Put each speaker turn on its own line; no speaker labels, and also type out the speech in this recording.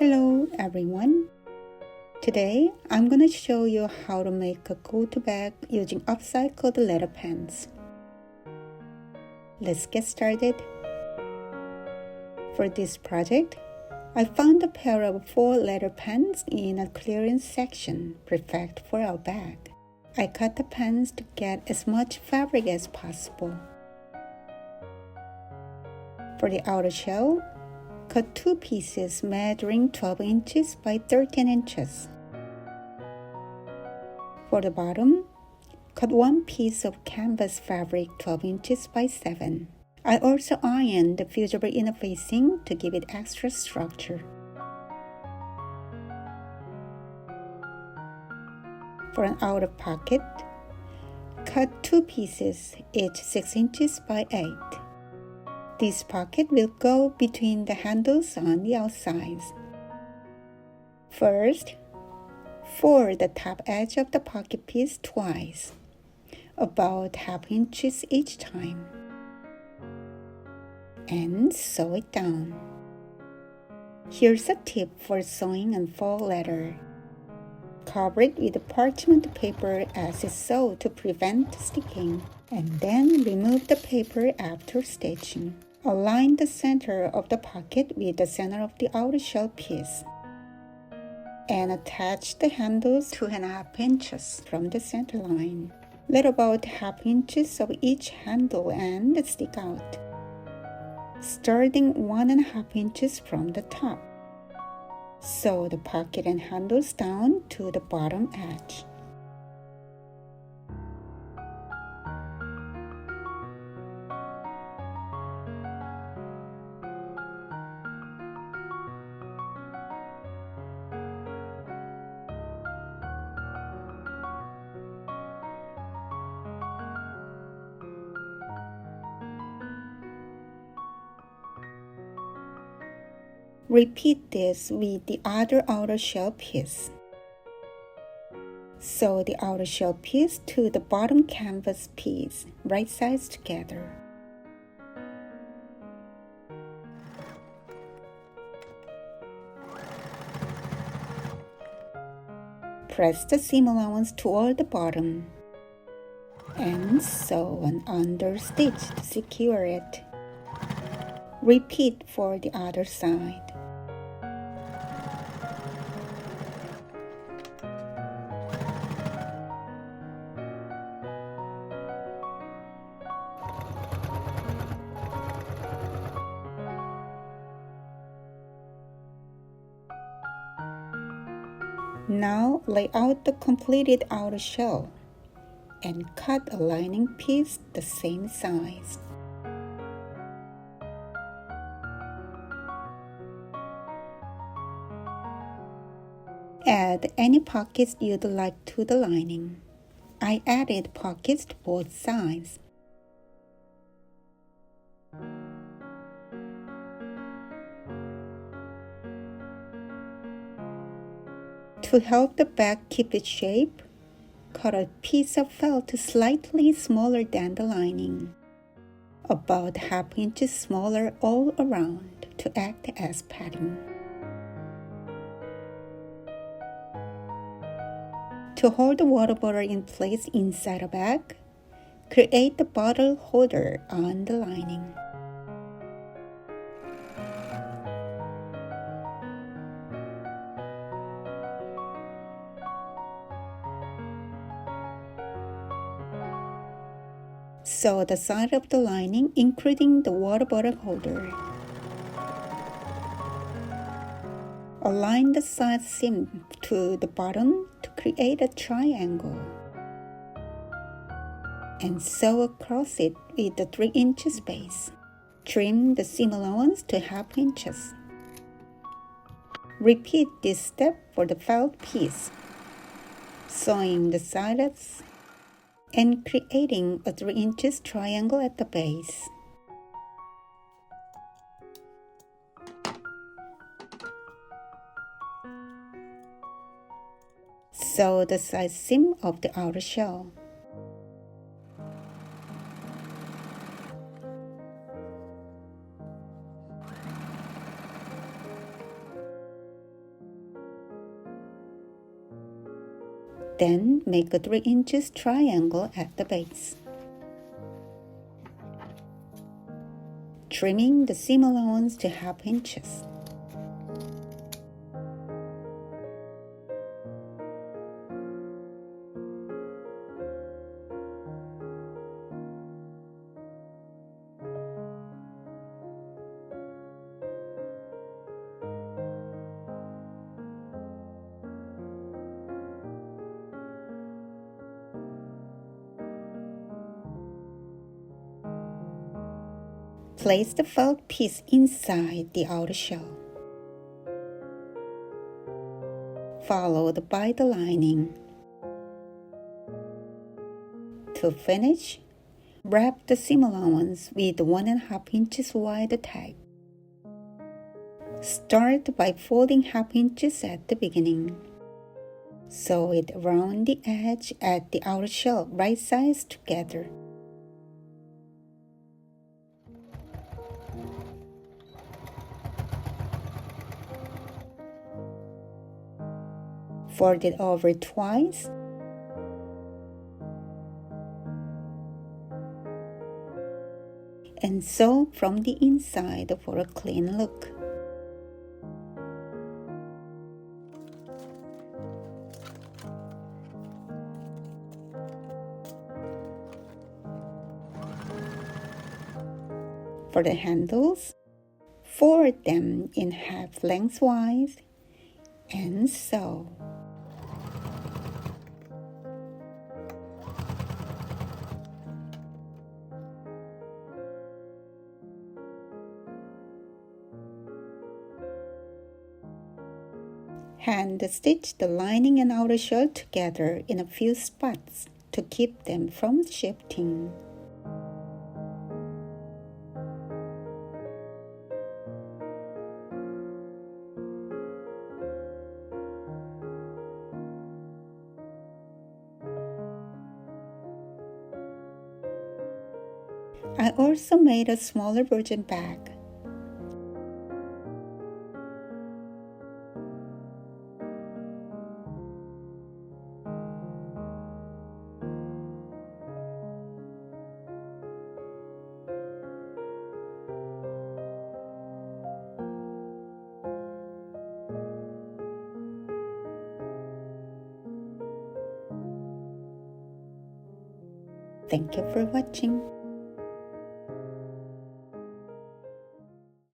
Hello everyone. Today I'm going to show you how to make a tote bag using upcycled letter pens. Let's get started. For this project, I found a pair of 4 letter pens in a clearance section perfect for our bag. I cut the pens to get as much fabric as possible. For the outer shell, cut 2 pieces measuring 12 inches by 13 inches. For the bottom, cut 1 piece of canvas fabric 12 inches by 7. I also ironed the fusible inner facing to give it extra structure. For an outer pocket, cut 2 pieces, each 6 inches by 8. This pocket will go between the handles on the outsides. First, fold the top edge of the pocket piece twice, about ½ inches each time, and sew it down. Here's a tip for sewing on faux leather. Cover it with parchment paper as it's sewed to prevent sticking, and then remove the paper after stitching. Align the center of the pocket with the center of the outer shell piece, and attach the handles 2½ inches from the center line. Let about ½ inches of each handle end stick out, starting 1½ inches from the top. Sew the pocket and handles down to the bottom edge. Repeat this with the other outer shell piece. Sew the outer shell piece to the bottom canvas piece, right sides together. Press the seam allowance toward the bottom and sew an under stitch to secure it. Repeat for the other side. Now lay out the completed outer shell and cut a lining piece the same size. Add any pockets you'd like to the lining. I added pockets to both sides. To help the bag keep its shape, cut a piece of felt slightly smaller than the lining, about ½ inch smaller all around to act as padding. To hold the water bottle in place inside a bag, create the bottle holder on the lining. Sew the side of the lining, including the water bottle holder. Align the side seam to the bottom to create a triangle, and sew across it with the 3 inches space. Trim the seam allowance to ½ inches. Repeat this step for the felt piece, sewing the sides and creating a 3 inches triangle at the base. Sew the side seam of the outer shell. Then make a 3 inches triangle at the base. Trimming the seam allowance to 1/2 inches. Place the felt piece inside the outer shell, followed by the lining. To finish, wrap the seam allowance with 1.5 inches wide tag. Start by folding 1/2 inches at the beginning. Sew it around the edge at the outer shell right sides together. Fold it over twice. And sew from the inside for a clean look. For the handles, fold them in half lengthwise and sew. Hand stitch the lining and outer shell together in a few spots to keep them from shifting. I also made a smaller version bag. Thank you for watching.